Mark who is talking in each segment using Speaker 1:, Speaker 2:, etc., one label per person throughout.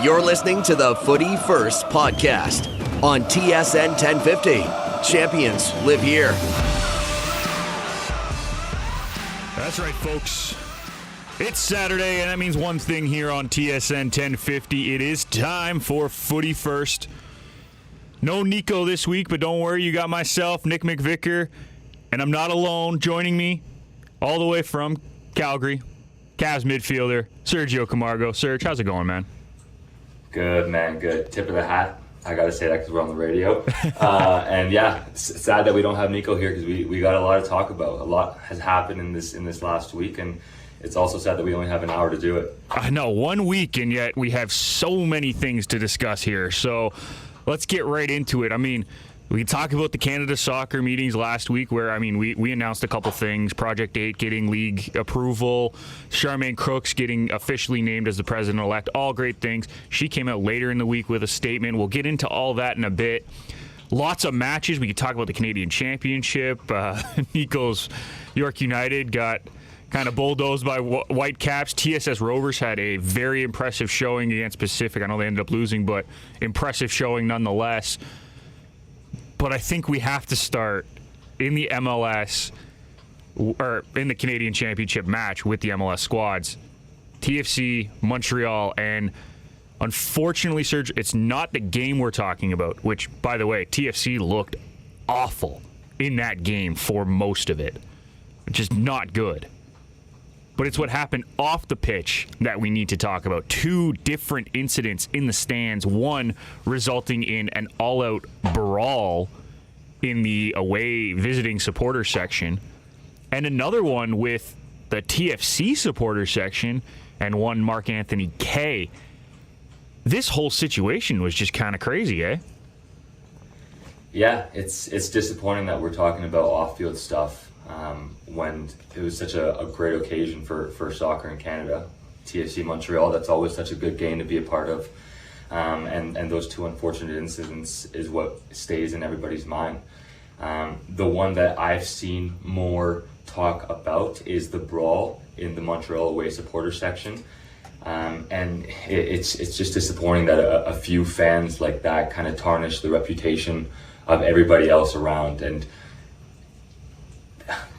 Speaker 1: You're listening to the Footy First podcast on TSN 1050. Champions live here.
Speaker 2: That's right, folks. It's Saturday, and that means one thing here on TSN 1050. It is time for Footy First. No Nico this week, but don't worry, you got myself, Nick McVicar, and I'm not alone. Joining me all the way from Calgary, Cavs midfielder, Sergio Camargo. Serge, how's it going, man?
Speaker 3: Good, man, good. Tip of the hat. I got to say that because we're on the radio. And yeah, it's sad that we don't have Nico here because we got a lot to talk about. A lot has happened in this last week, and it's also sad that we only have an hour to do it.
Speaker 2: I know, 1 week, and yet we have so many things to discuss here. So let's get right into it. I mean, we talked about the Canada soccer meetings last week where, we announced a couple things. Project 8 getting league approval. Charmaine Crooks getting officially named as the president-elect. All great things. She came out later in the week with a statement. We'll get into all that in a bit. Lots of matches. We could talk about the Canadian Championship. Nico's York United got kind of bulldozed by Whitecaps. TSS Rovers had a very impressive showing against Pacific. I know they ended up losing, but impressive showing nonetheless. But I think we have to start in the MLS, or in the Canadian Championship match with the MLS squads. TFC, Montreal, and unfortunately, Serge, it's not the game we're talking about, which, by the way, TFC looked awful in that game for most of it, which is not good. But it's what happened off the pitch that we need to talk about. Two different incidents in the stands, one resulting in an all-out brawl in the away visiting supporter section, and another one with the TFC supporter section and one Mark Anthony K. This whole situation was just kind of crazy, eh?
Speaker 3: Yeah, it's disappointing that we're talking about off-field stuff when it was such a great occasion for soccer in Canada. TFC Montreal, that's always such a good game to be a part of. And those two unfortunate incidents is what stays in everybody's mind. The one that I've seen more talk about is the brawl in the Montreal away supporter section. And it's just disappointing that a few fans like that kind of tarnish the reputation of everybody else around. And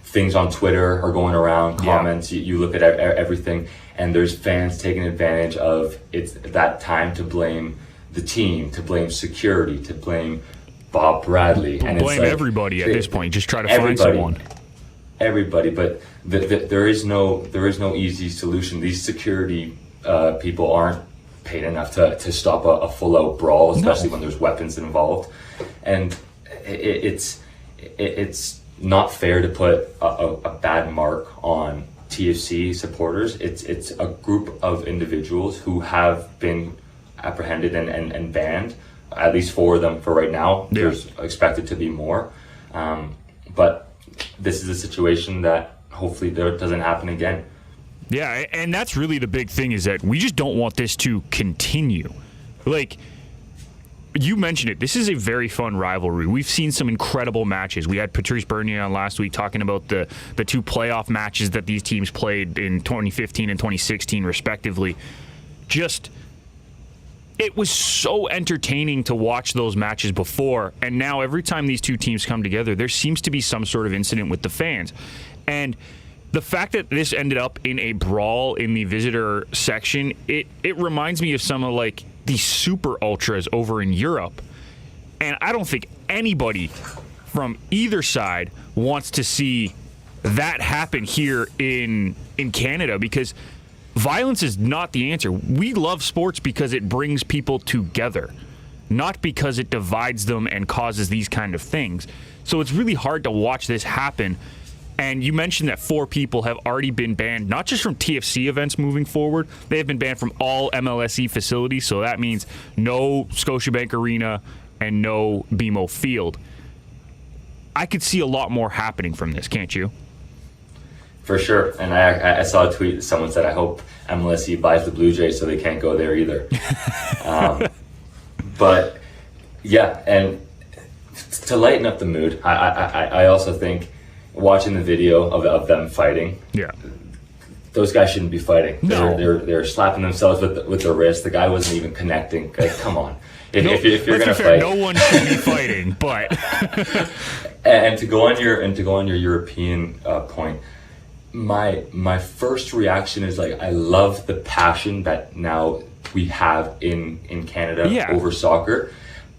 Speaker 3: things on Twitter are going around, comments, you look at everything, and there's fans taking advantage of it's that time to blame the team, to blame security, to blame Bob Bradley.
Speaker 2: And blame everybody at this point. Just try to find someone.
Speaker 3: Everybody, but there is no easy solution. These security people aren't paid enough to stop a full-out brawl, especially when there's weapons involved. And it's not fair to put a bad mark on TFC supporters. It's a group of individuals who have been apprehended and banned, at least 4 of them for right now. Yeah. There's expected to be more. But this is a situation that hopefully there doesn't happen again.
Speaker 2: Yeah, and that's really the big thing, is that we just don't want this to continue. Like, you mentioned it. This is a very fun rivalry. We've seen some incredible matches. We had Patrice Bernier on last week talking about the two playoff matches that these teams played in 2015 and 2016, respectively. It was so entertaining to watch those matches before, and now every time these two teams come together, there seems to be some sort of incident with the fans. And the fact that this ended up in a brawl in the visitor section, it reminds me of some of like the super ultras over in Europe. And I don't think anybody from either side wants to see that happen here in Canada, because violence is not the answer. We love sports because it brings people together, not because it divides them and causes these kind of things. So it's really hard to watch this happen. And you mentioned that 4 people have already been banned, not just from TFC events moving forward. They have been banned from all MLSE facilities, so that means no Scotiabank Arena and no BMO Field. I could see a lot more happening from this, can't you?
Speaker 3: For sure. And I saw a tweet that someone said, I hope MLSE buys the Blue Jays so they can't go there either. But yeah, and to lighten up the mood, I also think watching the video of them fighting, those guys shouldn't be fighting.
Speaker 2: No.
Speaker 3: They're slapping themselves with their wrist. The guy wasn't even connecting. Like, come on. If you're
Speaker 2: let's
Speaker 3: gonna
Speaker 2: be fair,
Speaker 3: fight,
Speaker 2: no one should be fighting. But
Speaker 3: and to go on your European point, my first reaction is like, I love the passion that now we have in Canada over soccer.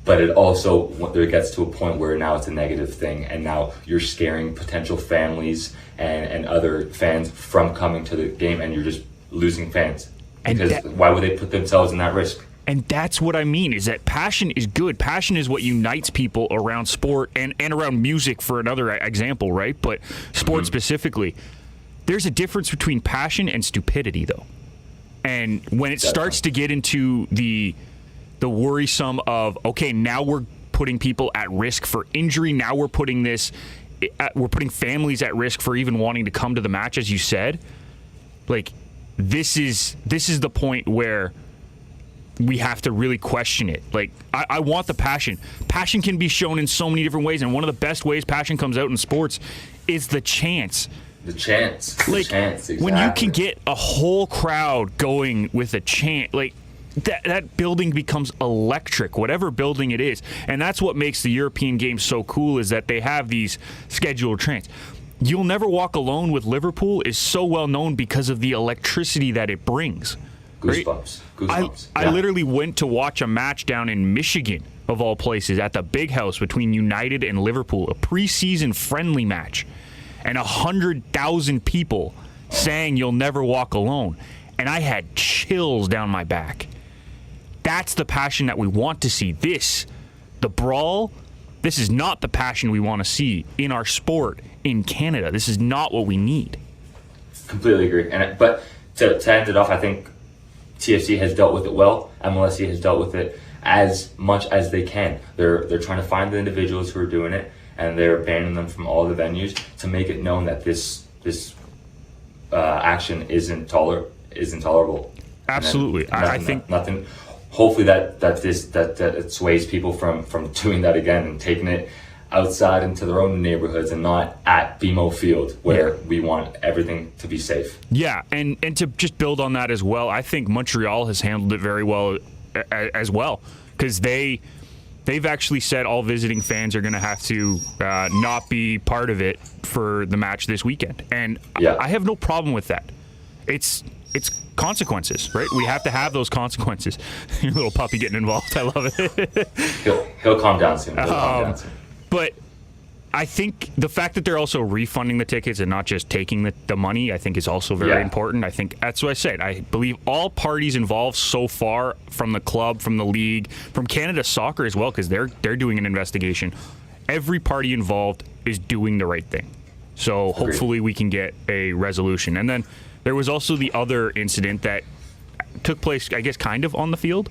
Speaker 3: But it also, there gets to a point where now it's a negative thing, and now you're scaring potential families and other fans from coming to the game, and you're just losing fans. Because why would they put themselves in that risk?
Speaker 2: And that's what I mean, is that passion is good. Passion is what unites people around sport and around music, for another example, right? But sport specifically. There's a difference between passion and stupidity, though. And when it starts to get into the worrisome of, okay, now we're putting people at risk for injury. Now we're putting families at risk for even wanting to come to the match, as you said. Like, this is the point where we have to really question it. Like, I want the passion. Passion can be shown in so many different ways, and one of the best ways passion comes out in sports is the chants.
Speaker 3: The chants. Exactly.
Speaker 2: When you can get a whole crowd going with a chant, like, that building becomes electric, whatever building it is. And that's what makes the European game so cool, is that they have these scheduled trains. You'll Never Walk Alone with Liverpool is so well known because of the electricity that it brings.
Speaker 3: Goosebumps.
Speaker 2: Right? I literally went to watch a match down in Michigan, of all places, at the Big House between United and Liverpool, a preseason friendly match. And 100,000 people sang You'll Never Walk Alone. And I had chills down my back. That's the passion that we want to see. The brawl, this is not the passion we want to see in our sport in Canada. This is not what we need.
Speaker 3: Completely agree. But to end it off, I think TFC has dealt with it well. MLSE has dealt with it as much as they can. They're trying to find the individuals who are doing it, and they're banning them from all the venues to make it known that this action isn't tolerable.
Speaker 2: Absolutely. I think
Speaker 3: nothing. Hopefully that it sways people from doing that again and taking it outside into their own neighborhoods and not at BMO Field, where we want everything to be safe.
Speaker 2: Yeah, and to just build on that as well, I think Montreal has handled it very well as well, because they've actually said all visiting fans are going to have to not be part of it for the match this weekend. And I have no problem with that. It's consequences, right? We have to have those consequences. Your little puppy getting involved. I love it.
Speaker 3: He'll calm down soon.
Speaker 2: But I think the fact that they're also refunding the tickets and not just taking the money, I think is also very important. I think that's what I said. I believe all parties involved so far, from the club, from the league, from Canada Soccer as well, because they're doing an investigation. Every party involved is doing the right thing. So hopefully we can get a resolution. And then there was also the other incident that took place, I guess, kind of on the field.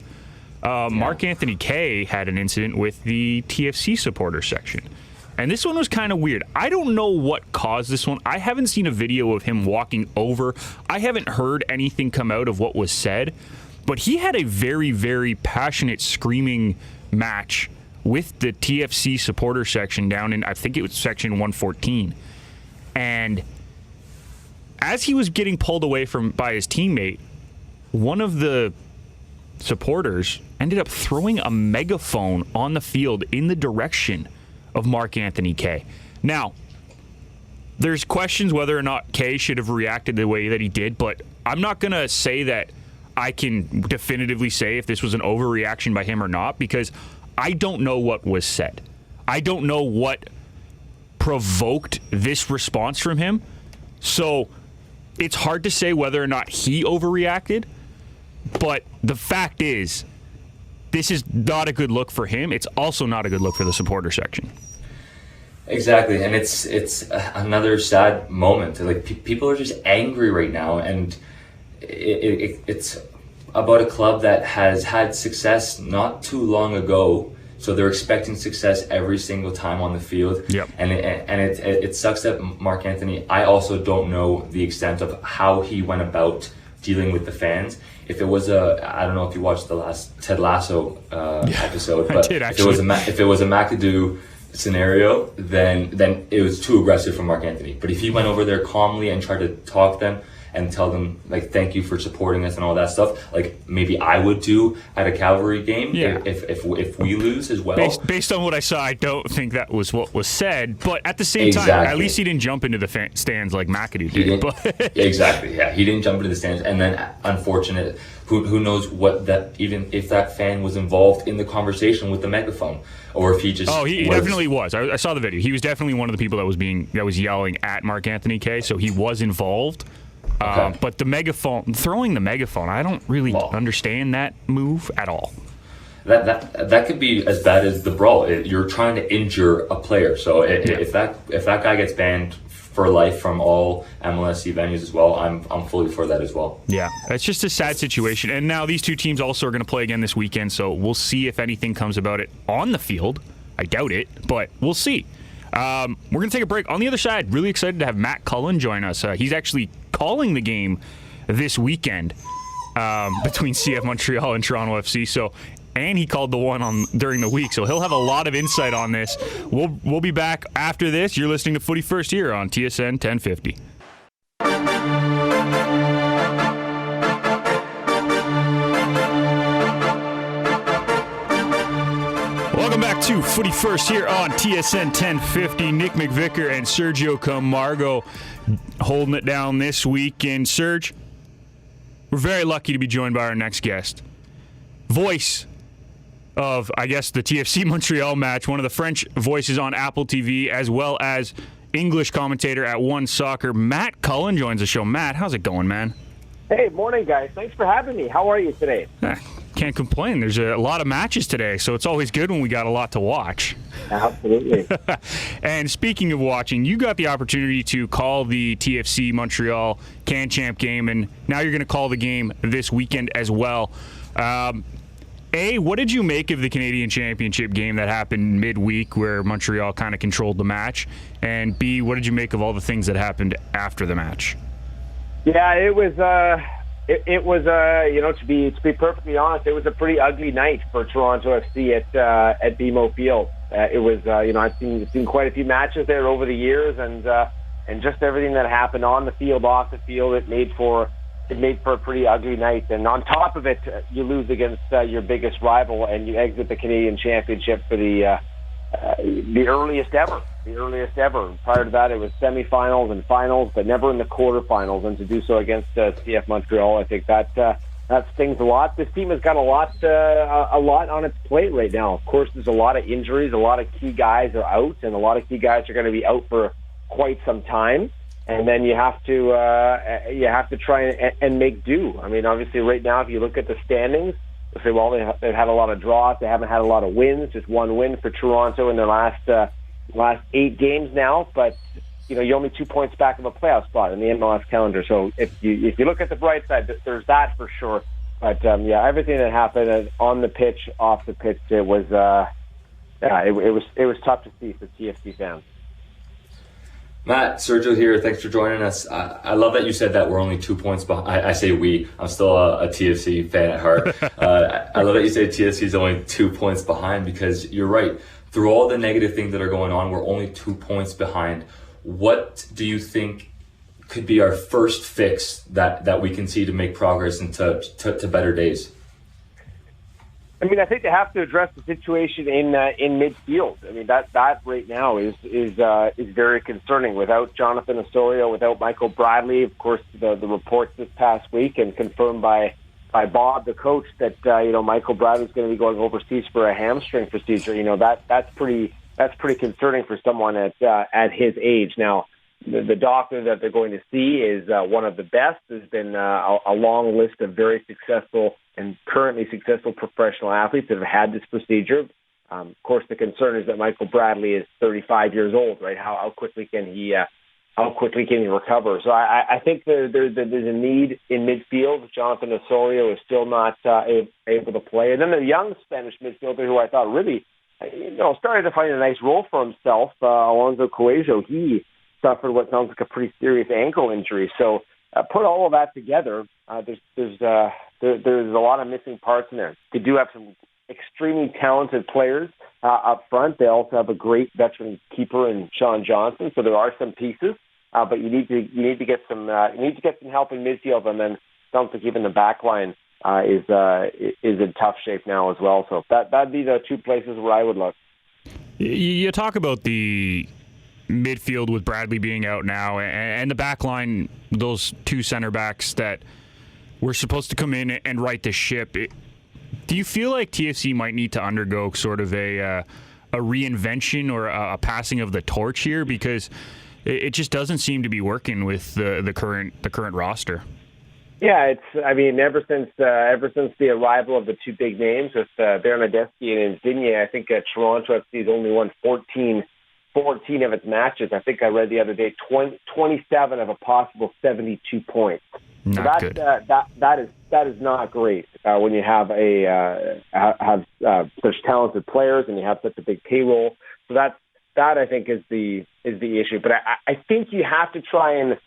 Speaker 2: Mark Anthony Kaye had an incident with the TFC supporter section. And this one was kind of weird. I don't know what caused this one. I haven't seen a video of him walking over. I haven't heard anything come out of what was said. But he had a very, very passionate screaming match with the TFC supporter section down in, I think it was section 114. And as he was getting pulled away by his teammate, one of the supporters ended up throwing a megaphone on the field in the direction of Mark Anthony Kaye. Now, there's questions whether or not Kaye should have reacted the way that he did, but I'm not going to say that I can definitively say if this was an overreaction by him or not, because I don't know what was said. I don't know what provoked this response from him. So it's hard to say whether or not he overreacted, but the fact is, this is not a good look for him. It's also not a good look for the supporter section.
Speaker 3: Exactly, and it's another sad moment. Like, people are just angry right now, and it's about a club that has had success not too long ago. So they're expecting success every single time on the field.
Speaker 2: Yep.
Speaker 3: And it sucks that Mark Anthony, I also don't know the extent of how he went about dealing with the fans. If it was I don't know if you watched the last Ted Lasso episode, but
Speaker 2: I did, actually.
Speaker 3: if it was a McAdoo scenario, then it was too aggressive for Mark Anthony. But if he went over there calmly and tried to talk them and tell them, like, thank you for supporting us and all that stuff, like maybe I would do at a Cavalry game if we lose as well.
Speaker 2: Based on what I saw, I don't think that was what was said, but at the same time, at least he didn't jump into the stands like McAdoo did.
Speaker 3: Exactly, yeah. He didn't jump into the stands, and then unfortunate, who knows what that, even if that fan was involved in the conversation with the megaphone, or if he just
Speaker 2: he definitely was. I saw the video. He was definitely one of the people that was yelling at Mark Anthony Kaye, so he was involved. Okay. But throwing the megaphone, I don't really understand that move at all.
Speaker 3: That could be as bad as the brawl. You're trying to injure a player, so if that guy gets banned for life from all MLSE venues as well, I'm fully for that as well.
Speaker 2: Yeah, it's just a sad situation. And now these two teams also are going to play again this weekend, so we'll see if anything comes about it on the field. I doubt it, but we'll see. We're going to take a break. On the other side, really excited to have Matt Cullen join us. He's actually calling the game this weekend between CF Montreal and Toronto FC. And he called the one during the week, so he'll have a lot of insight on this. We'll be back after this. You're listening to Footy First here on TSN 1050. Welcome back to Footy First here on TSN 1050. Nick McVicar and Sergio Camargo holding it down this week. And Serge, we're very lucky to be joined by our next guest. Voice of, I guess, the TFC Montreal match, one of the French voices on Apple TV, as well as English commentator at One Soccer. Matt Cullen joins the show. Matt, how's it going, man?
Speaker 4: Hey, morning, guys. Thanks for having me. How are you today?
Speaker 2: Can't complain. There's a lot of matches today, so it's always good when we got a lot to watch.
Speaker 4: Absolutely.
Speaker 2: And speaking of watching, you got the opportunity to call the TFC Montreal Can Champ game, and now you're going to call the game this weekend as well. A, what did you make of the Canadian Championship game that happened midweek where Montreal kind of controlled the match? And B, what did you make of all the things that happened after the match?
Speaker 4: Yeah, it was to be perfectly honest, it was a pretty ugly night for Toronto FC at BMO Field. It was I've seen quite a few matches there over the years, and just everything that happened on the field, off the field, it made for a pretty ugly night. And on top of it, you lose against your biggest rival, and you exit the Canadian Championship for the earliest ever. Prior to that, it was semifinals and finals, but never in the quarterfinals. And to do so against CF Montreal, I think that stings a lot. This team has got a lot on its plate right now. Of course, there's a lot of injuries. A lot of key guys are out, and a lot of key guys are going to be out for quite some time. And then you have to try and make do. I mean, obviously, right now, if you look at the standings, you'll say, well, they've had a lot of draws. They haven't had a lot of wins. Just one win for Toronto in their last 8 games now. But you're only 2 points back of a playoff spot in the MLS calendar. So if you look at the bright side, there's that for sure. But everything that happened on the pitch, off the pitch, it was tough to see for TFC fans.
Speaker 3: Matt, Sergio here. Thanks for joining us. I love that you said that we're only 2 points behind. I say we. I'm still a TFC fan at heart. I love that you say TFC is only 2 points behind, because you're right. Through all the negative things that are going on, we're only 2 points behind. What do you think could be our first fix that we can see to make progress into better days?
Speaker 4: I mean, I think they have to address the situation in midfield. I mean, that right now is very concerning. Without Jonathan Osorio, without Michael Bradley, of course, the reports this past week and confirmed by Bob, the coach, that Michael Bradley's going to be going overseas for a hamstring procedure. That's pretty concerning for someone at his age. Now, the doctor that they're going to see is one of the best. There's been a long list of very successful and currently successful professional athletes that have had this procedure. Of course, the concern is that Michael Bradley is 35 years old, right? How quickly can he recover? So I think there's a need in midfield. Jonathan Osorio is still not able to play, and then the young Spanish midfielder who I thought really started to find a nice role for himself, Alonso Coelho. He suffered what sounds like a pretty serious ankle injury. So put all of that together, there's a lot of missing parts in there. They do have some extremely talented players up front. They also have a great veteran keeper in Sean Johnson. So there are some pieces. but you need to get some help in midfield, and then don't think even the back line is in tough shape now as well. So that'd be the two places where I would look.
Speaker 2: You talk about the midfield with Bradley being out now, and the back line, those two center backs that were supposed to come in and right the ship. Do you feel like TFC might need to undergo sort of a reinvention or a passing of the torch here, because it just doesn't seem to be working with the current roster?
Speaker 4: Yeah, ever since the arrival of the two big names with Bernardeschi and Insigne, I think Toronto FC has only won 14 of its matches. I think I read the other day 27 of a possible 72 points.
Speaker 2: Not good.
Speaker 4: That is not great when you have such talented players and you have such a big payroll. So that I think is the issue. But I think you have to try and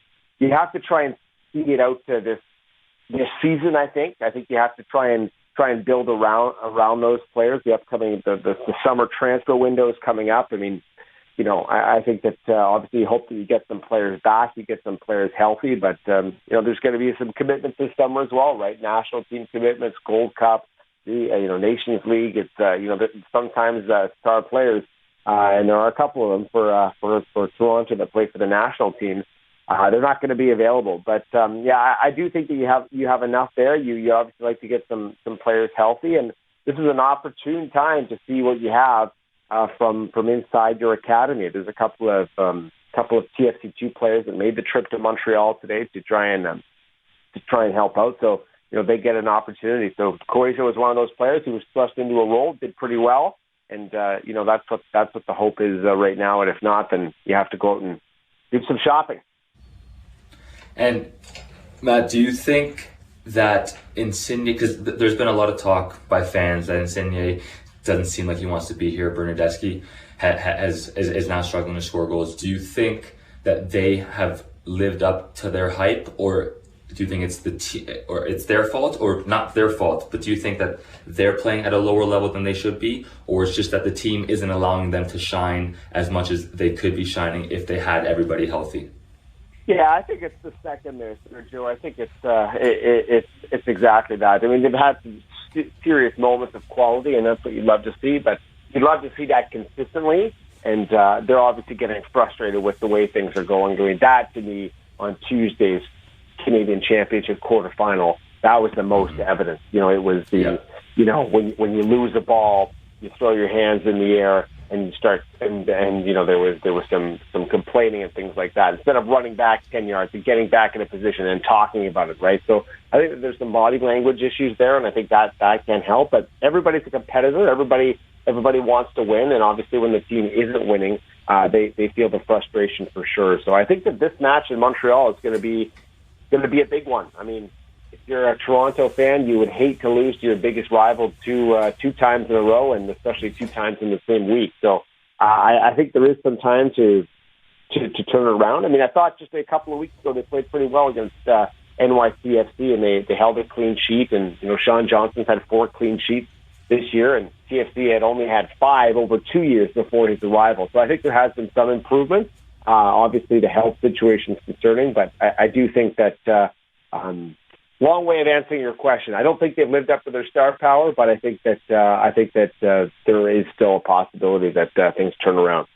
Speaker 4: see it out to this season. I think you have to try and build around those players. The upcoming the summer transfer window is coming up. I mean, I think that obviously you hope that you get some players back, you get some players healthy, but there's going to be some commitments this summer as well, right? National team commitments, Gold Cup, Nations League. It's sometimes star players, and there are a couple of them for Toronto that play for the national team. They're not going to be available, but I do think that you have enough there. You obviously like to get some players healthy, and this is an opportune time to see what you have from inside your academy. There's a couple of TFC2 players that made the trip to Montreal today to try and help out. So they get an opportunity. So Croatia was one of those players who was thrust into a role, did pretty well, and that's what the hope is right now. And if not, then you have to go out and do some shopping.
Speaker 3: And Matt, do you think that Insigne, because there's been a lot of talk by fans that Insigne doesn't seem like he wants to be here. Bernardeschi is now struggling to score goals. Do you think that they have lived up to their hype, or do you think it's or it's their fault, or not their fault? But do you think that they're playing at a lower level than they should be, or it's just that the team isn't allowing them to shine as much as they could be shining if they had everybody healthy?
Speaker 4: Yeah, I think it's the second there, Sergio. I think it's exactly that. I mean, they've had some serious moments of quality, and that's what you'd love to see, but you'd love to see that consistently, and they're obviously getting frustrated with the way things are going. I mean, that, to me, on Tuesday's Canadian Championship quarterfinal, that was the most evident. It was when you lose a ball, you throw your hands in the air, and you start, and there was some complaining and things like that. Instead of running back 10 yards and getting back in a position and talking about it, right? So I think that there's some body language issues there, and I think that can help. But everybody's a competitor. Everybody wants to win, and obviously when the team isn't winning, they feel the frustration for sure. So I think that this match in Montreal is going to be a big one. I mean, if you're a Toronto fan, you would hate to lose to your biggest rival two times in a row, and especially 2 times in the same week. So I think there is some time to turn it around. I mean, I thought just a couple of weeks ago they played pretty well against NYCFC, and they held a clean sheet. And Sean Johnson's had 4 clean sheets this year, and TFC had only had 5 over 2 years before his arrival. So I think there has been some improvement. Obviously, the health situation is concerning, but I do think that. Long way of answering your question. I don't think they've lived up to their star power, but I think that there is still a possibility that things turn around.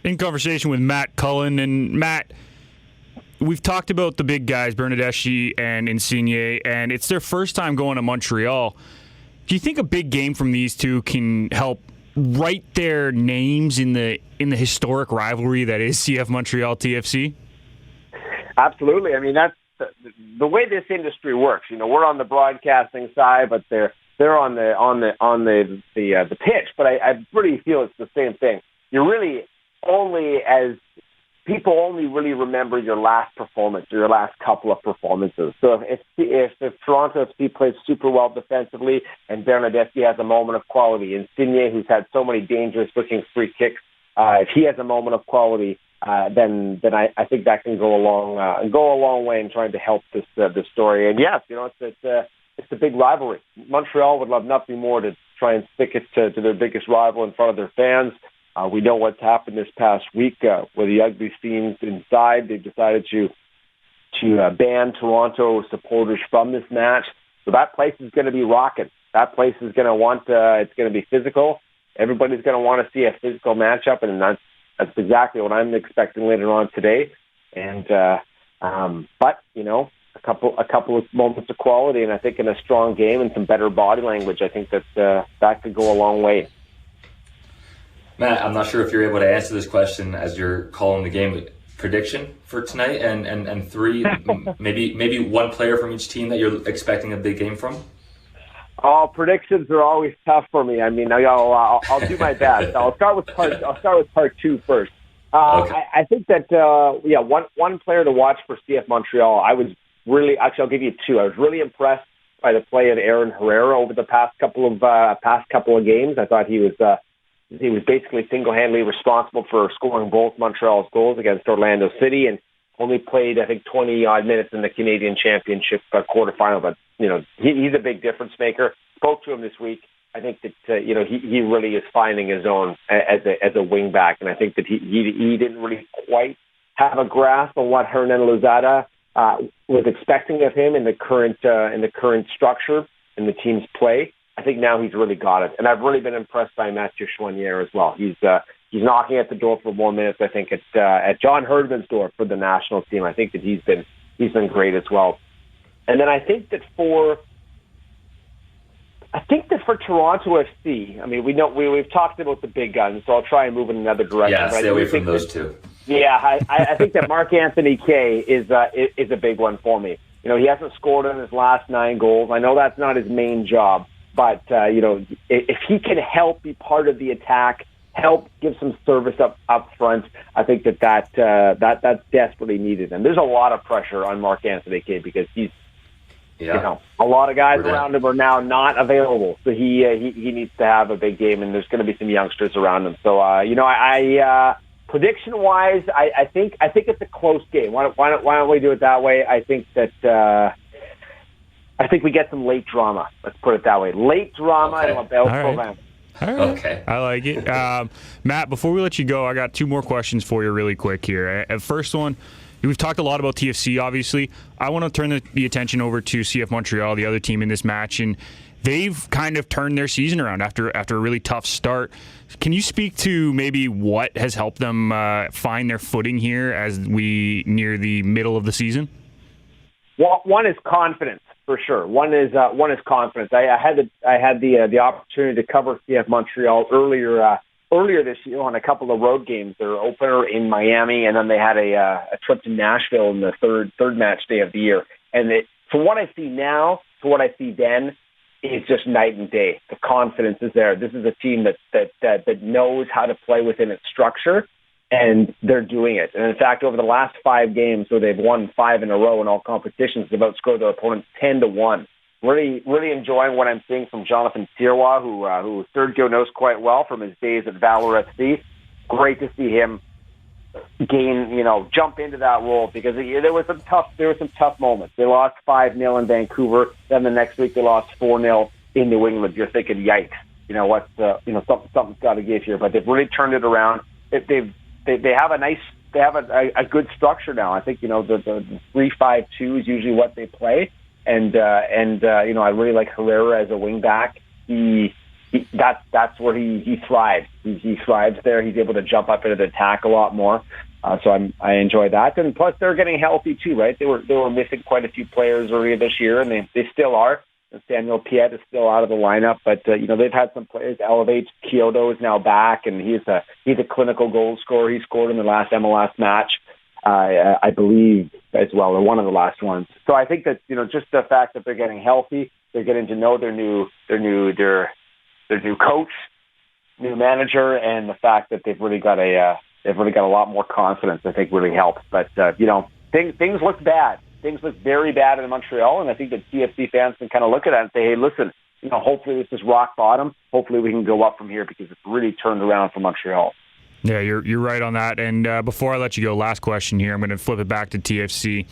Speaker 2: In conversation with Matt Cullen, and Matt, we've talked about the big guys, Bernardeschi and Insigne, and it's their first time going to Montreal. Do you think a big game from these two can help write their names in the historic rivalry that is CF Montreal TFC? Absolutely. I mean, that's the way this industry works. We're on the broadcasting side, but they're on the pitch. But I really feel it's the same thing. You're really people only really remember your last performance, or your last couple of performances. So if Toronto FC plays super well defensively, and Bernardeschi has a moment of quality, and Insigne, who's had so many dangerous looking free kicks, if he has a moment of quality, then I think that can go a long way in trying to help this story. And yes, it's a big rivalry. Montreal would love nothing more to try and stick it to their biggest rival in front of their fans.
Speaker 4: We know what's happened this past week where the ugly scenes inside. They've decided to ban Toronto supporters from this match. So that place is going to be rocking. That place is going to want, it's going to be physical. Everybody's going to want to see a physical matchup, and that's exactly what I'm expecting later on today. And but a couple of moments of quality, and I think in a strong game and some better body language, I think that could go a long way.
Speaker 3: Matt, I'm not sure if you're able to answer this question as you're calling the game. Prediction for tonight, and three, maybe one player from each team that you're expecting a big game from.
Speaker 4: Oh, predictions are always tough for me. I mean, I'll do my best. I'll start with part two first. Okay. I think that one player to watch for CF Montreal. I'll give you two. I was really impressed by the play of Aaron Herrera over the past couple of games. I thought he was basically single-handedly responsible for scoring both Montreal's goals against Orlando City, and only played, I think, 20-odd minutes in the Canadian Championship quarterfinal. But, he's a big difference maker. Spoke to him this week. I think that, he really is finding his own as a wing-back, and I think that he didn't really quite have a grasp on what Hernan Lozada was expecting of him in the current structure in the team's play. I think now he's really got it, and I've really been impressed by Mathieu Choinière as well. He's knocking at the door for more minutes. I think at John Herdman's door for the national team. I think that he's been great as well. And then I think that for Toronto FC, I mean, we've talked about the big guns, so I'll try and move in another direction.
Speaker 3: Yeah, stay away from those two.
Speaker 4: Yeah, I think that Marc-Anthony Kaye is a big one for me. He hasn't scored in his last 9 goals. I know that's not his main job. But, if he can help be part of the attack, help give some service up front, I think that's desperately needed. And there's a lot of pressure on Marc-Anthony Kaye because he's, a lot of guys around him are now not available. So he needs to have a big game, and there's going to be some youngsters around him. So, prediction-wise, I think it's a close game. Why don't we do it that way? I think that... I think we get some late drama. Let's put it that way. Late drama in La Belle Province.
Speaker 2: All right. Okay. I like it. Matt, before we let you go, I got 2 more questions for you really quick here. First one, we've talked a lot about TFC, obviously. I want to turn the attention over to CF Montreal, the other team in this match, and they've kind of turned their season around after a really tough start. Can you speak to maybe what has helped them find their footing here as we near the middle of the season?
Speaker 4: Well, one is confidence. For sure. One is confidence. I had the opportunity to cover CF Montreal earlier this year on a couple of road games. Their opener in Miami, and then they had a trip to Nashville in the third match day of the year. And from what I see now to what I see then, is just night and day. The confidence is there. This is a team that knows how to play within its structure. And they're doing it. And in fact, over the last 5 games, where they've won 5 in a row in all competitions, they've outscored their opponents 10-1. Really, really enjoying what I'm seeing from Jonathan Sirois, who Sergio knows quite well from his days at Valor FC. Great to see him jump into that role because there were some tough moments. They lost 5-0 in Vancouver. Then the next week they lost 4-0 in New England. You're thinking, yikes! Something's got to give here. But they've really turned it around. They have a good structure now. I think the 3-5-2 is usually what they play, and I really like Herrera as a wing back. That's where he thrives. He thrives there. He's able to jump up into the attack a lot more. So I enjoy that. And plus they're getting healthy too, right? They were missing quite a few players earlier this year, and they still are. Samuel Piet is still out of the lineup, but they've had some players elevate. Kyoto is now back, and he's a clinical goal scorer. He scored in the last MLS match, I believe, as well, or one of the last ones. So I think that just the fact that they're getting healthy, they're getting to know their new coach, new manager, and the fact that they've really got a lot more confidence, I think really helps. But things look bad. Things look very bad in Montreal, and I think that CFC fans can kind of look at that and say, hey, listen, hopefully this is rock bottom. Hopefully we can go up from here because it's really turned around for Montreal.
Speaker 2: Yeah, you're right on that. And before I let you go, last question here. I'm going to flip it back to TFC.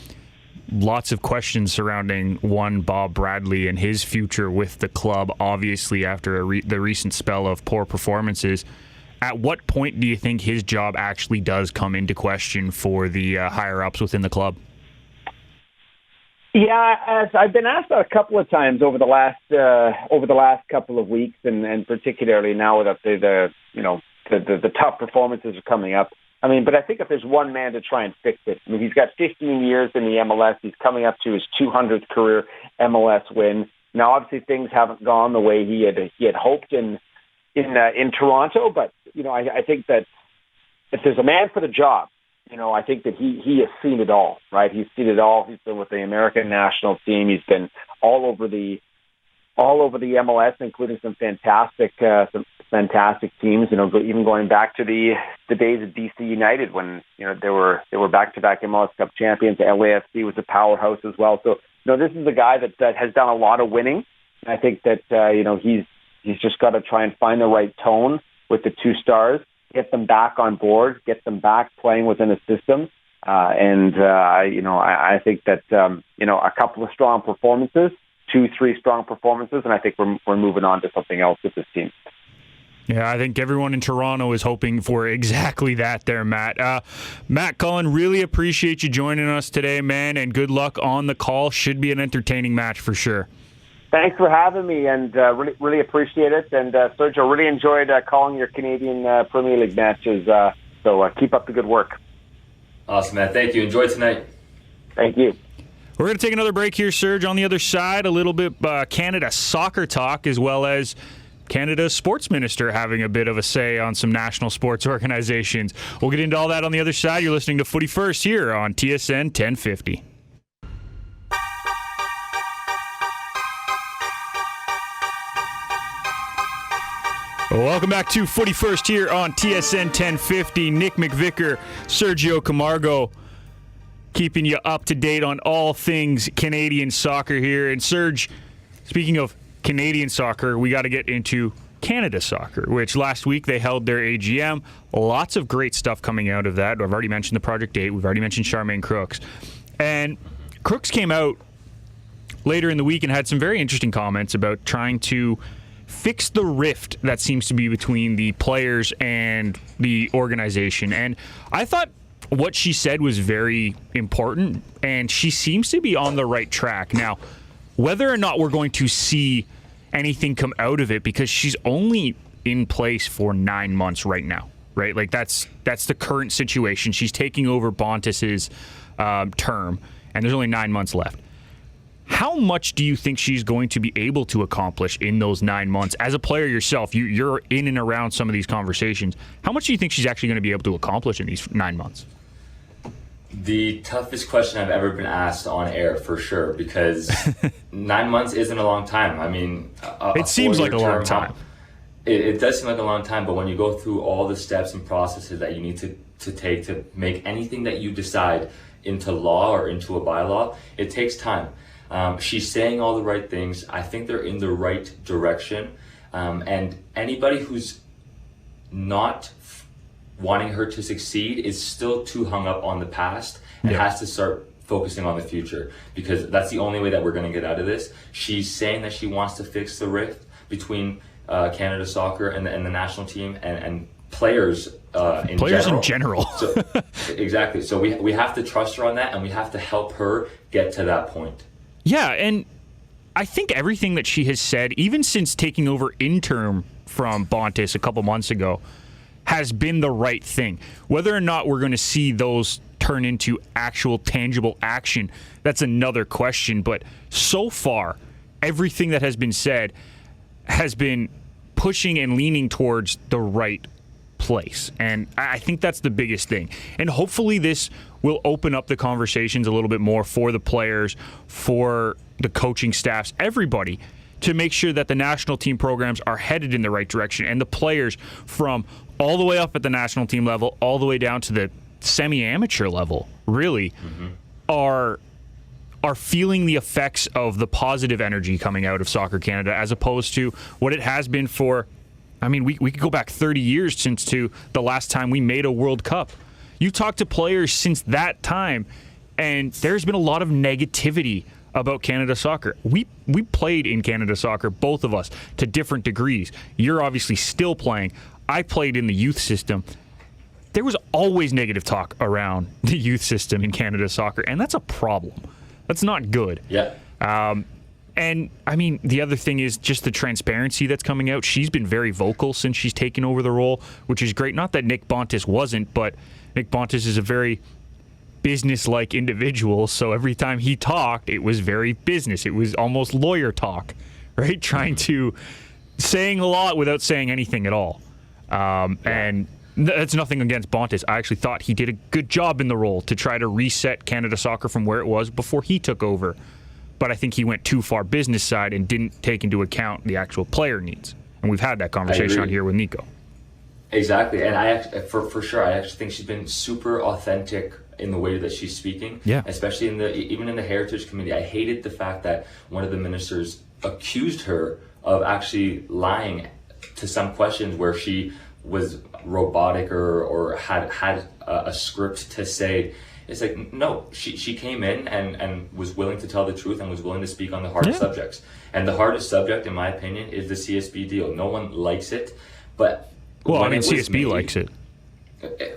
Speaker 2: Lots of questions surrounding one Bob Bradley and his future with the club, obviously after the recent spell of poor performances. at what point do you think his job actually does come into question for the higher-ups within the club?
Speaker 4: Yeah, as I've been asked that a couple of times over the last couple of weeks, and particularly now that the tough performances are coming up. I mean, but I think if there's one man to try and fix it, I mean, he's got 15 years in the MLS. He's coming up to his 200th career MLS win. Now, obviously, things haven't gone the way he had hoped in Toronto. But I think that if there's a man for the job, I think that he has seen it all, right? He's seen it all. He's been with the American national team. He's been all over the MLS, including some fantastic teams. Even going back to the days of DC United when they were back-to-back MLS Cup champions. The LAFC was a powerhouse as well. So this is a guy that has done a lot of winning. And I think that he's just got to try and find the right tone with the two stars. Get them back on board, get them back playing within a system, I think that a couple of strong performances, 2-3 strong performances, and I think we're moving on to something else with this team.
Speaker 2: Yeah, I think everyone in Toronto is hoping for exactly that there, Matt. Matt Cullen, really appreciate you joining us today, man, and good luck on the call. Should be an entertaining match for sure.
Speaker 4: Thanks for having me, and really appreciate it. And Sergio, really enjoyed calling your Canadian Premier League matches. So keep up the good work.
Speaker 3: Awesome, man. Thank you. Enjoy tonight.
Speaker 4: Thank you.
Speaker 2: We're going to take another break here, Serge. On the other side, a little bit Canada soccer talk, as well as Canada's sports minister having a bit of a say on some national sports organizations. We'll get into all that on the other side. You're listening to Footy First here on TSN 1050. Welcome back to Footy First here on TSN 1050. Nick McVicar, Sergio Camargo, keeping you up to date on all things Canadian soccer here. And Serge, speaking of Canadian soccer, we got to get into Canada soccer, which last week they held their AGM. Lots of great stuff coming out of that. I've already mentioned the Project 8. We've already mentioned Charmaine Crooks. And Crooks came out later in the week and had some very interesting comments about trying to fix the rift that seems to be between the players and the organization. And I thought what she said was very important, and she seems to be on the right track. Now, whether or not we're going to see anything come out of it, because she's only in place for 9 months right now, right? Like that's the current situation. She's taking over Bontis's term, and there's only 9 months left. How much do you think she's going to be able to accomplish in those 9 months? As a player yourself, you're in and around some of these conversations. How much do you think she's actually going to be able to accomplish in these 9 months?
Speaker 3: The toughest question I've ever been asked on air, for sure, because 9 months isn't a long time. I mean,
Speaker 2: it seems like a long time.
Speaker 3: It does seem like a long time, but when you go through all the steps and processes that you need to take to make anything that you decide into law or into a bylaw, it takes time. She's saying all the right things. I think they're in the right direction. And anybody who's not wanting her to succeed is still too hung up on the past and has to start focusing on the future, because that's the only way that we're going to get out of this. She's saying that she wants to fix the rift between Canada soccer and the national team and players in general. So, exactly. So we have to trust her on that, and we have to help her get to that point.
Speaker 2: Yeah, and I think everything that she has said, even since taking over interim from Bontis a couple months ago, has been the right thing. Whether or not we're going to see those turn into actual tangible action, that's another question. But so far, everything that has been said has been pushing and leaning towards the right place. And I think that's the biggest thing. And hopefully this will open up the conversations a little bit more for the players, for the coaching staffs, everybody, to make sure that the national team programs are headed in the right direction, and the players from all the way up at the national team level all the way down to the semi-amateur level really are feeling the effects of the positive energy coming out of Soccer Canada, as opposed to what it has been for, I mean, we could go back 30 years since to the last time we made a World Cup. You talk to players since that time, and there's been a lot of negativity about Canada soccer. We played in Canada soccer, both of us, to different degrees. You're obviously still playing. I played in the youth system. There was always negative talk around the youth system in Canada soccer, and that's a problem. That's not good.
Speaker 3: Yeah.
Speaker 2: And, I mean, the other thing is just the transparency that's coming out. She's been very vocal since she's taken over the role, which is great. Not that Nick Bontis wasn't, but Nick Bontis is a very business-like individual, so every time he talked, it was very business. It was almost lawyer talk, right? Saying a lot without saying anything at all. And that's nothing against Bontis. I actually thought he did a good job in the role to try to reset Canada soccer from where it was before he took over. But I think he went too far business side and didn't take into account the actual player needs. And we've had that conversation on here with Nico.
Speaker 3: Exactly. And I actually, for sure, I actually think she's been super authentic in the way that she's speaking.
Speaker 2: Yeah.
Speaker 3: Especially even in the Heritage Committee. I hated the fact that one of the ministers accused her of actually lying to some questions where she was robotic or had a script to say. It's like, no, she came in and was willing to tell the truth and was willing to speak on the hardest subjects. And the hardest subject, in my opinion, is the CSB deal. No one likes it, but...
Speaker 2: Well, I mean, CSB likes it.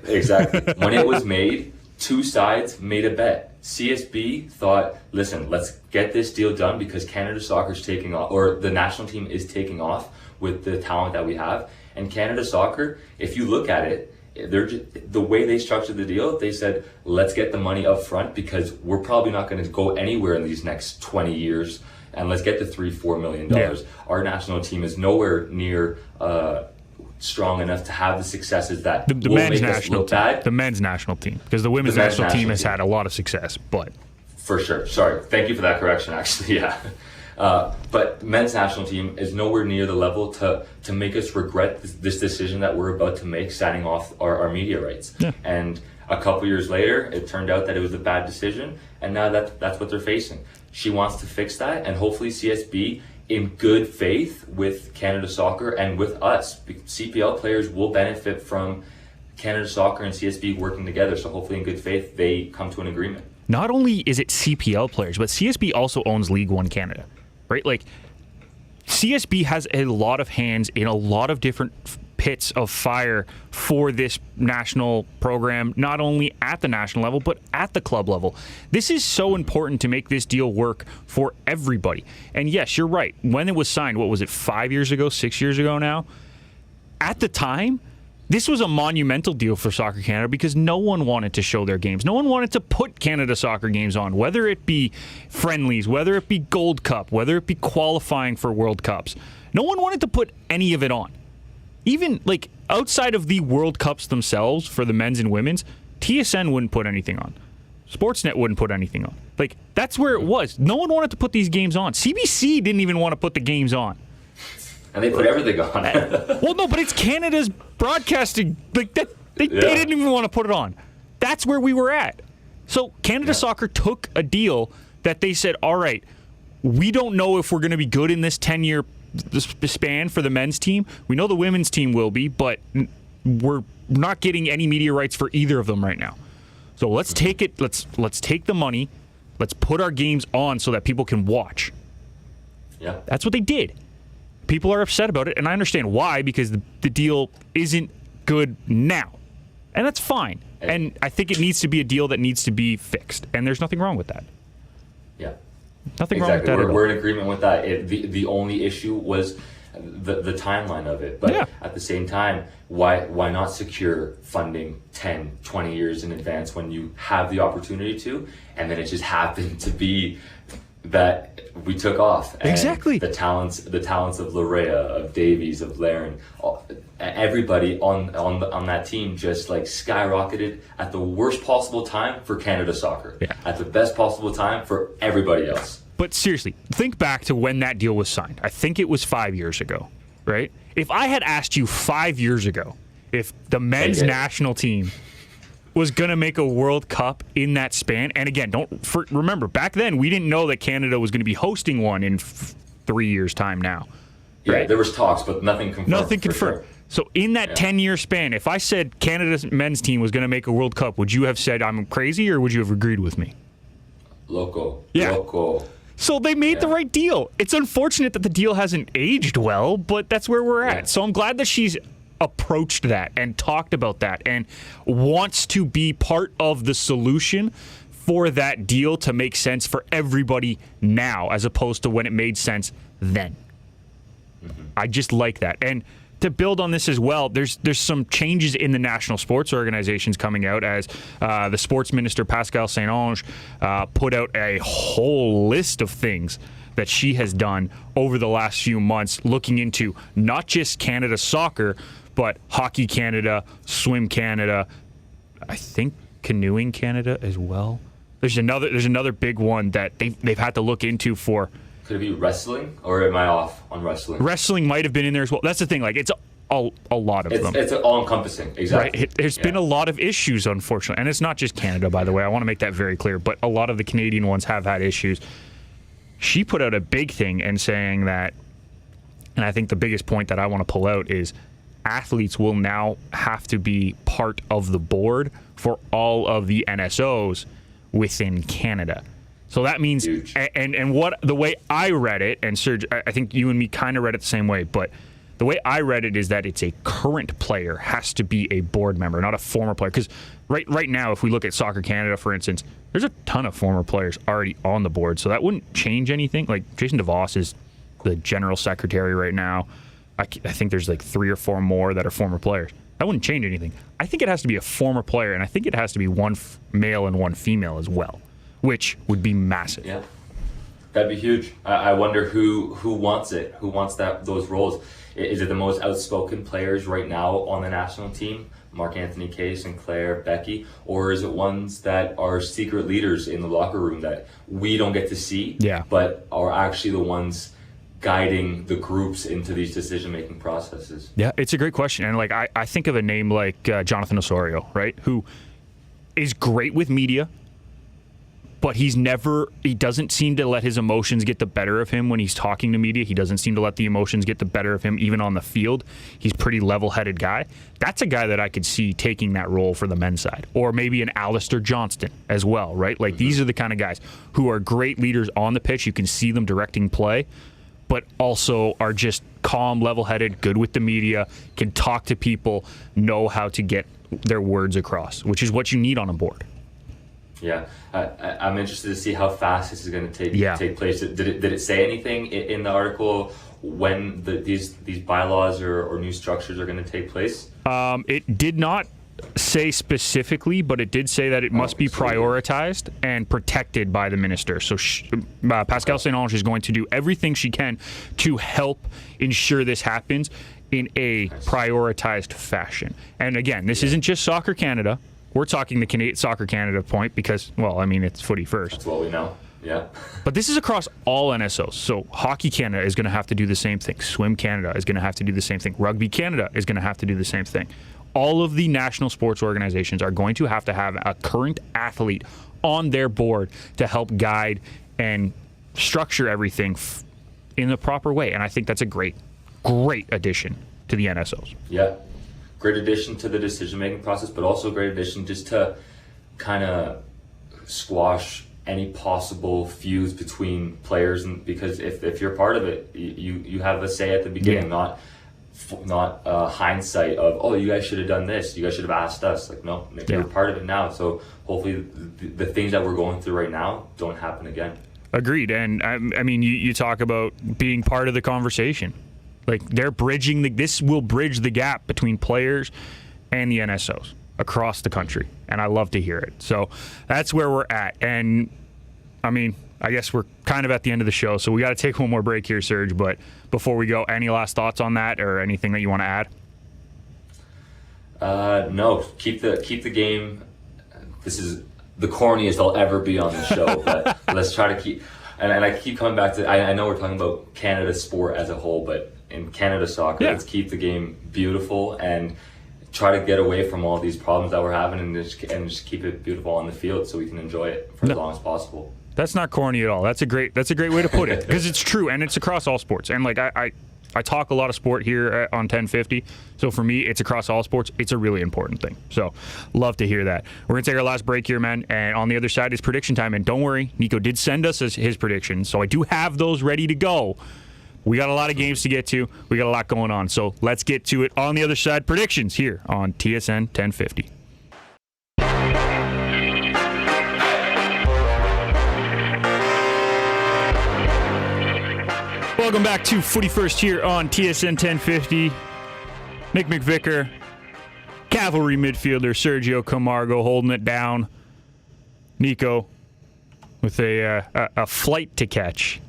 Speaker 3: Exactly. When it was made, two sides made a bet. CSB thought, listen, let's get this deal done because Canada Soccer's taking off, or the national team is taking off with the talent that we have. And Canada Soccer, if you look at it, the way they structured the deal, they said, let's get the money up front because we're probably not going to go anywhere in these next 20 years, and let's get the $3-4 million.
Speaker 2: Yeah.
Speaker 3: Our national team is nowhere near strong enough to have the successes that
Speaker 2: the
Speaker 3: will
Speaker 2: men's
Speaker 3: make us
Speaker 2: national
Speaker 3: look bad.
Speaker 2: The men's national team, because the women's national team has had a lot of success, but...
Speaker 3: For sure. Sorry. Thank you for that correction, actually. Yeah. But men's national team is nowhere near the level to make us regret this decision that we're about to make, signing off our media rights.
Speaker 2: Yeah.
Speaker 3: And a couple years later, it turned out that it was a bad decision, and now that's what they're facing. She wants to fix that, and hopefully CSB, in good faith with Canada Soccer and with us, CPL players will benefit from Canada Soccer and CSB working together. So hopefully in good faith, they come to an agreement.
Speaker 2: Not only is it CPL players, but CSB also owns League One Canada. Right? Like, CSB has a lot of hands in a lot of different pits of fire for this national program, not only at the national level, but at the club level. This is so important to make this deal work for everybody. And yes, you're right. When it was signed, what was it, 5 years ago, 6 years ago now? At the time, this was a monumental deal for Soccer Canada because no one wanted to show their games. No one wanted to put Canada Soccer games on, whether it be friendlies, whether it be Gold Cup, whether it be qualifying for World Cups. No one wanted to put any of it on. Even, like, outside of the World Cups themselves for the men's and women's, TSN wouldn't put anything on. Sportsnet wouldn't put anything on. Like, that's where it was. No one wanted to put these games on. CBC didn't even want to put the games on.
Speaker 3: And they put everything on.
Speaker 2: Well, no, but it's Canada's broadcasting. Like that, they didn't even want to put it on. That's where we were at. So Canada Soccer took a deal that they said, all right, we don't know if we're going to be good in this 10-year span for the men's team. We know the women's team will be, but we're not getting any media rights for either of them right now. So let's take it. Let's take the money. Let's put our games on so that people can watch.
Speaker 3: Yeah,
Speaker 2: that's what they did. People are upset about it, and I understand why, because the deal isn't good now. And that's fine. And I think it needs to be a deal that needs to be fixed. And there's nothing wrong with that.
Speaker 3: Yeah.
Speaker 2: Nothing wrong with that at all.
Speaker 3: We're in agreement with that. The only issue was the timeline of it. But at the same time, why not secure funding 10, 20 years in advance when you have the opportunity to? And then it just happened to be that we took off. And
Speaker 2: exactly.
Speaker 3: The talents of Larea, of Davies, of Laren, everybody on that team just like skyrocketed at the worst possible time for Canada Soccer.
Speaker 2: Yeah.
Speaker 3: At the best possible time for everybody else.
Speaker 2: But seriously, think back to when that deal was signed. I think it was 5 years ago, right? If I had asked you 5 years ago if the men's national team was going to make a World Cup in that span, and again, remember, back then we didn't know that Canada was going to be hosting one in 3 years' time now. Right?
Speaker 3: Yeah, there was talks, but nothing confirmed.
Speaker 2: Nothing confirmed. Sure. So in that 10-year span, if I said Canada's men's team was going to make a World Cup, would you have said I'm crazy, or would you have agreed with me?
Speaker 3: Loco.
Speaker 2: So they made the right deal. It's unfortunate that the deal hasn't aged well, but that's where we're at. So I'm glad that she's approached that and talked about that and wants to be part of the solution for that deal to make sense for everybody now, as opposed to when it made sense then. I just like that. And to build on this as well, there's some changes in the national sports organizations coming out as the sports minister, Pascal Saint-Onge, put out a whole list of things that she has done over the last few months, looking into not just Canada soccer, but Hockey Canada, Swim Canada, I think Canoeing Canada as well. There's another big one that they've had to look into for.
Speaker 3: Could it be wrestling, or am I off on wrestling?
Speaker 2: Wrestling might have been in there as well. That's the thing. Like, it's a lot of them.
Speaker 3: It's all-encompassing. Exactly.
Speaker 2: Right? There's been a lot of issues, unfortunately. And it's not just Canada, by the way. I want to make that very clear. But a lot of the Canadian ones have had issues. She put out a big thing and saying that, and I think the biggest point that I want to pull out is athletes will now have to be part of the board for all of the NSOs within Canada. So that means, and what the way I read it, and Serge, I think you and me kind of read it the same way, but the way I read it is that it's a current player has to be a board member, not a former player. Because right now, if we look at Soccer Canada, for instance, there's a ton of former players already on the board, so that wouldn't change anything. Like, Jason DeVos is the general secretary right now. I think there's like 3 or 4 more that are former players. That wouldn't change anything. I think it has to be a former player, and I think it has to be one male and one female as well, which would be massive.
Speaker 3: Yeah, that'd be huge. I wonder who wants it, who wants those roles. Is it the most outspoken players right now on the national team? Mark-Anthony Kaye, Sinclair, Becky? Or is it ones that are secret leaders in the locker room that we don't get to see, but are actually the ones guiding the groups into these decision-making processes?
Speaker 2: Yeah, it's a great question. And like I think of a name like Jonathan Osorio, right, who is great with media, but he doesn't seem to let his emotions get the better of him when he's talking to media. He doesn't seem to let the emotions get the better of him even on the field. He's a pretty level-headed guy. That's a guy that I could see taking that role for the men's side. Or maybe an Alistair Johnston as well, right? Like, these are the kind of guys who are great leaders on the pitch. You can see them directing play, but also are just calm, level-headed, good with the media, can talk to people, know how to get their words across, which is what you need on a board.
Speaker 3: Yeah, I'm interested to see how fast this is going to take place. Did it say anything in the article when these bylaws or new structures are going to take place?
Speaker 2: It did not say specifically, but it did say that it must be prioritized and protected by the minister. So Pascal Saint-Onge is going to do everything she can to help ensure this happens in a prioritized fashion. And again, this isn't just Soccer Canada. We're talking the Soccer Canada point because, well, I mean, it's Footy first.
Speaker 3: That's what we know. Yeah.
Speaker 2: But this is across all NSOs. So Hockey Canada is going to have to do the same thing. Swim Canada is going to have to do the same thing. Rugby Canada is going to have to do the same thing. All of the national sports organizations are going to have a current athlete on their board to help guide and structure everything in the proper way. And I think that's a great addition to the NSOs.
Speaker 3: Yeah. Great addition to the decision-making process, but also a great addition just to kind of squash any possible feuds between players. And because if you're part of it, you have a say at the beginning, not hindsight of, you guys should have done this, you guys should have asked us. Like, no, you're part of it now. So hopefully the things that we're going through right now don't happen again.
Speaker 2: Agreed. And I mean, you talk about being part of the conversation. Like, they're this will bridge the gap between players and the NSOs across the country, and I love to hear it. So that's where we're at. And I mean, I guess we're kind of at the end of the show, so we got to take one more break here, Serge. But before we go, any last thoughts on that or anything that you want to add?
Speaker 3: No, keep the game. This is the corniest I'll ever be on the show, but let's try to keep. And I keep coming back to. I know we're talking about Canada sport as a whole, but in Canada soccer, let's keep the game beautiful and try to get away from all these problems that we're having and just keep it beautiful on the field so we can enjoy it for as long as possible. That's not corny at all. That's a great way to put it because it's true and it's across all sports. And like I talk a lot of sport here on 1050, so for me, it's across all sports. It's a really important thing. So love to hear that. We're going to take our last break here, man, and on the other side is prediction time. And don't worry, Nico did send us his predictions, so I do have those ready to go.
Speaker 2: We got a lot of games to get to. We got a lot going on. So let's get to it. On the other side, predictions here on TSN 1050. Welcome back to Footy First here on TSN 1050. Nick McVicar, cavalry midfielder Sergio Camargo holding it down. Nico with a flight to catch.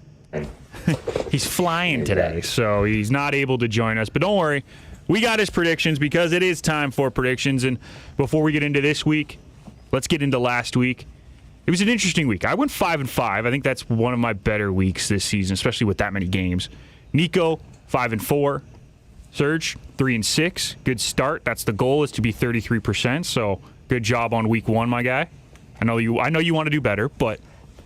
Speaker 2: He's flying today, so he's not able to join us. But don't worry, we got his predictions because it is time for predictions. And before we get into this week, let's get into last week. It was an interesting week. I went 5-5. I think that's one of my better weeks this season, especially with that many games. Nico, 5-4. Serge, 3-6. Good start. That's the goal, is to be 33%. So good job on week one, my guy. I know you want to do better, but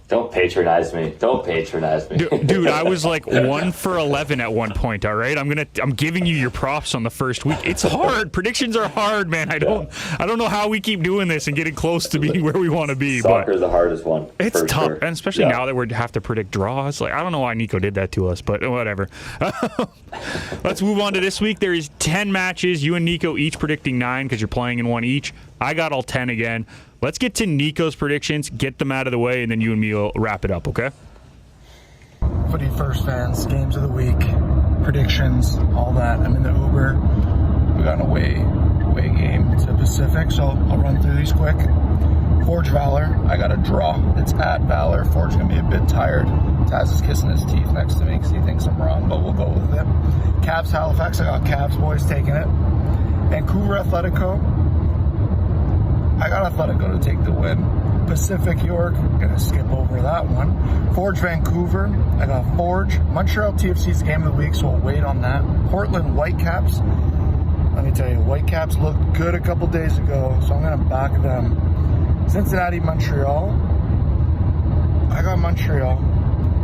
Speaker 3: Don't patronize me.
Speaker 2: Dude, I was like 1 for 11 at one point, all right? I'm giving you your props on the first week. It's hard. Predictions are hard, man. I don't know how we keep doing this and getting close to being where we want to be.
Speaker 3: Soccer's the hardest one.
Speaker 2: It's tough,
Speaker 3: sure.
Speaker 2: and especially now that we have to predict draws. Like, I don't know why Nico did that to us, but whatever. Let's move on to this week. There is 10 matches. You and Nico each predicting 9 because you're playing in one each. I got all 10 again. Let's get to Nico's predictions, get them out of the way, and then you and me will wrap it up, okay?
Speaker 5: Footy First fans, games of the week, predictions, all that. I'm in the Uber. We got an away game to Pacific, so I'll run through these quick. Forge Valor, I got a draw. It's at Valor. Forge going to be a bit tired. Taz is kissing his teeth next to me because he thinks I'm wrong, but we'll go with it. Cavs Halifax, I got Cavs boys taking it. Vancouver Athletico, I got Athletico to take the win. Pacific York, gonna skip over that one. Forge Vancouver, I got Forge. Montreal TFC's game of the week, so we'll wait on that. Portland Whitecaps, let me tell you, Whitecaps looked good a couple days ago, so I'm gonna back them. Cincinnati Montreal, I got Montreal.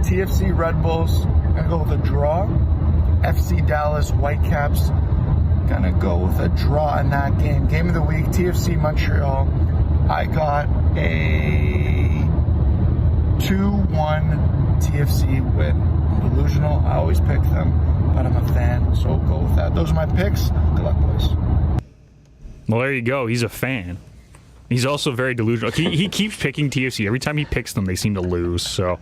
Speaker 5: TFC Red Bulls, gonna go with a draw. FC Dallas Whitecaps, gonna go with a draw in that game. Game of the week, TFC Montreal. I got a 2-1 TFC win. I'm delusional. I always pick them, but I'm a fan, so go with that. Those are my picks. Good luck, boys.
Speaker 2: Well, there you go. He's a fan. He's also very delusional. He keeps picking TFC. Every time he picks them, they seem to lose. So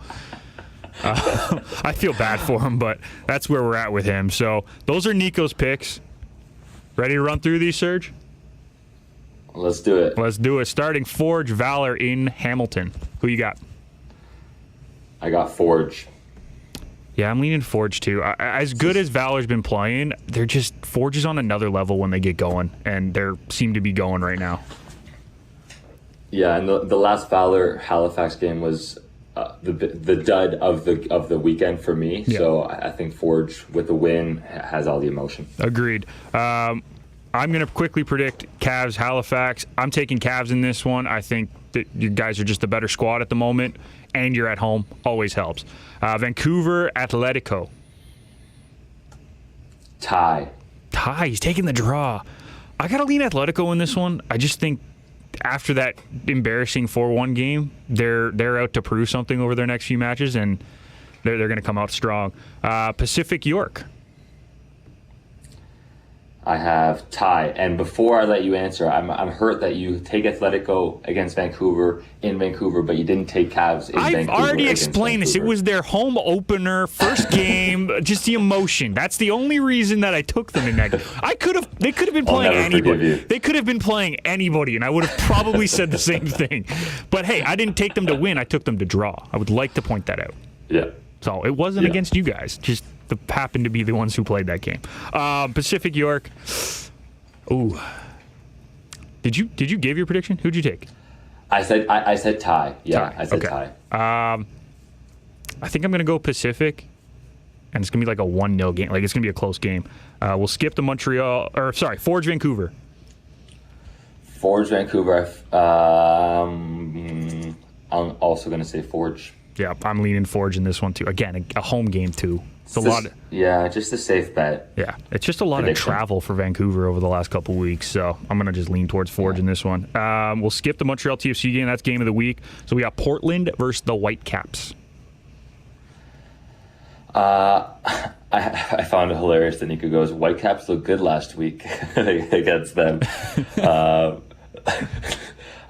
Speaker 2: I feel bad for him, but that's where we're at with him. So those are Nico's picks. Ready to run through these, Serge?
Speaker 3: Let's do it.
Speaker 2: Let's do it. Starting Forge Valor in Hamilton. Who you got?
Speaker 3: I got Forge.
Speaker 2: Yeah, I'm leaning Forge too. As good as Valor's been playing, they're just Forge is on another level when they get going, and they seem to be going right now.
Speaker 3: Yeah, and the last Valor Halifax game was the dud of the weekend for me. Yeah. So I think Forge with the win has all the emotion. Agreed.
Speaker 2: I'm going to quickly predict Cavs Halifax. I'm taking Cavs in this one. I think that you guys are just a better squad at the moment, and you're at home. Always helps. Vancouver Atletico.
Speaker 3: Tie.
Speaker 2: He's taking the draw. I got to lean Atletico in this one. I just think after that embarrassing 4-1 game, they're out to prove something over their next few matches, and they're going to come out strong. Pacific York.
Speaker 3: I have tie. And before I let you answer, I'm hurt that you take Atletico against Vancouver in Vancouver, but you didn't take Cavs in Vancouver.
Speaker 2: I've already explained this. It was their home opener, first game, just the emotion. That's the only reason that I took them in that game. They could have been playing anybody. They could have been playing anybody, and I would have probably said the same thing. But hey, I didn't take them to win. I took them to draw. I would like to point that out.
Speaker 3: Yeah.
Speaker 2: So it wasn't against you guys. Just happened to be the ones who played that game. Pacific York. Ooh. Did you give your prediction? Who'd you take?
Speaker 3: I said tie. Yeah, tie. I said
Speaker 2: tie. I think I'm gonna go Pacific, and it's gonna be like a 1-0 game. Like it's gonna be a close game. We'll skip the Forge Vancouver.
Speaker 3: Forge Vancouver. I'm also gonna say Forge.
Speaker 2: Yeah, I'm leaning Forge in this one too. Again, a home game too. It's
Speaker 3: just a safe bet.
Speaker 2: Yeah, it's just a lot of travel for Vancouver over the last couple weeks, so I'm going to just lean towards Forge in this one. We'll skip the Montreal TFC game. That's game of the week. So we got Portland versus the Whitecaps.
Speaker 3: I found it hilarious that Nico goes, Whitecaps look good last week against them.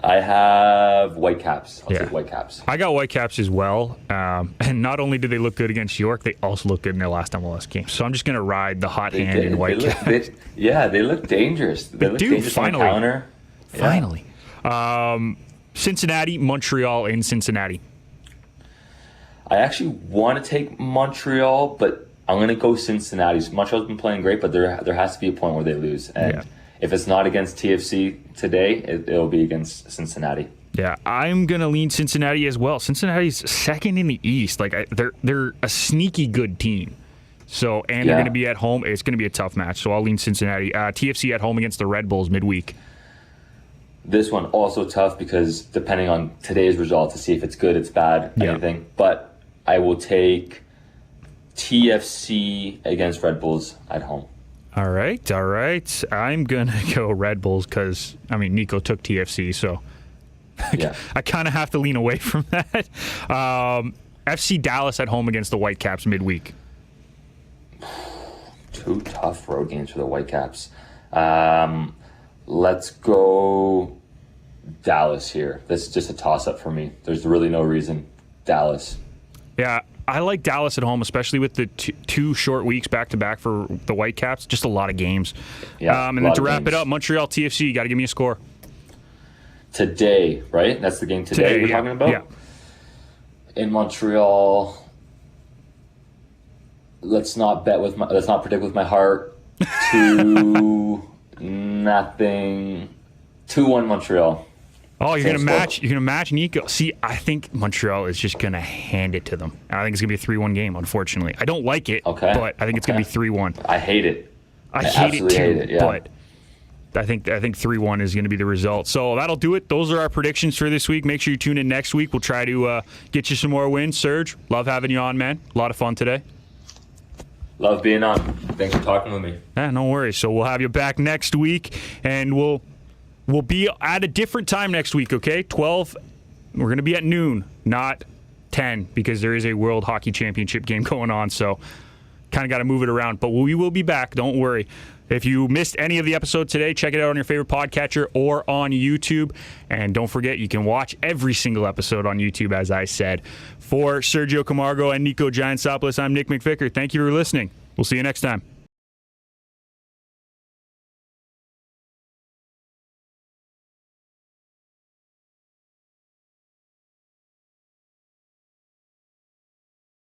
Speaker 3: I have Whitecaps. I'll take Whitecaps.
Speaker 2: I got Whitecaps as well. And not only did they look good against York, they also look good in their last MLS game. So I'm just going to ride the hot hand in Whitecaps.
Speaker 3: They look dangerous. They look dangerous
Speaker 2: finally.
Speaker 3: on the counter.
Speaker 2: Finally. Cincinnati, Montreal in Cincinnati.
Speaker 3: I actually want to take Montreal, but I'm going to go Cincinnati. Montreal's been playing great, but there has to be a point where they lose. And if it's not against TFC today, it'll be against Cincinnati.
Speaker 2: Yeah, I'm going to lean Cincinnati as well. Cincinnati's second in the East. Like they're a sneaky good team. So, and they're going to be at home. It's going to be a tough match. So I'll lean Cincinnati. TFC at home against the Red Bulls midweek.
Speaker 3: This one also tough because depending on today's result to see if it's good, it's bad, anything. But I will take TFC against Red Bulls at home.
Speaker 2: All right. I'm going to go Red Bulls because, Nico took TFC, so I kind of have to lean away from that. FC Dallas at home against the Whitecaps midweek.
Speaker 3: 2 tough road games for the Whitecaps. Let's go Dallas here. This is just a toss-up for me. There's really no reason. Dallas.
Speaker 2: Yeah, I like Dallas at home, especially with the 2 short weeks back-to-back for the Whitecaps. Just a lot of games.
Speaker 3: Yeah,
Speaker 2: and then to wrap it up, Montreal TFC, you got to give me a score.
Speaker 3: Today, right? That's the game today we're talking about?
Speaker 2: Yeah.
Speaker 3: In Montreal, let's not predict with my heart. 2-0. 2-1 Montreal.
Speaker 2: Oh, you're gonna match Nico. See, I think Montreal is just gonna hand it to them. I think it's gonna be a 3-1 game. Unfortunately, I don't like it.
Speaker 3: Okay.
Speaker 2: But I think it's gonna be 3-1.
Speaker 3: I hate it.
Speaker 2: I hate it too.
Speaker 3: Hate it, yeah.
Speaker 2: But I think 3-1 is gonna be the result. So that'll do it. Those are our predictions for this week. Make sure you tune in next week. We'll try to get you some more wins. Serge, love having you on, man. A lot of fun today.
Speaker 3: Love being on. Thanks for talking with me.
Speaker 2: Yeah, no worries. So we'll have you back next week, and we'll be at a different time next week, okay? 12, we're going to be at noon, not 10, because there is a World Hockey Championship game going on, so kind of got to move it around. But we will be back, don't worry. If you missed any of the episode today, check it out on your favorite podcatcher or on YouTube. And don't forget, you can watch every single episode on YouTube, as I said. For Sergio Camargo and Nico Giantsopoulos, I'm Nick McVicar. Thank you for listening. We'll see you next time.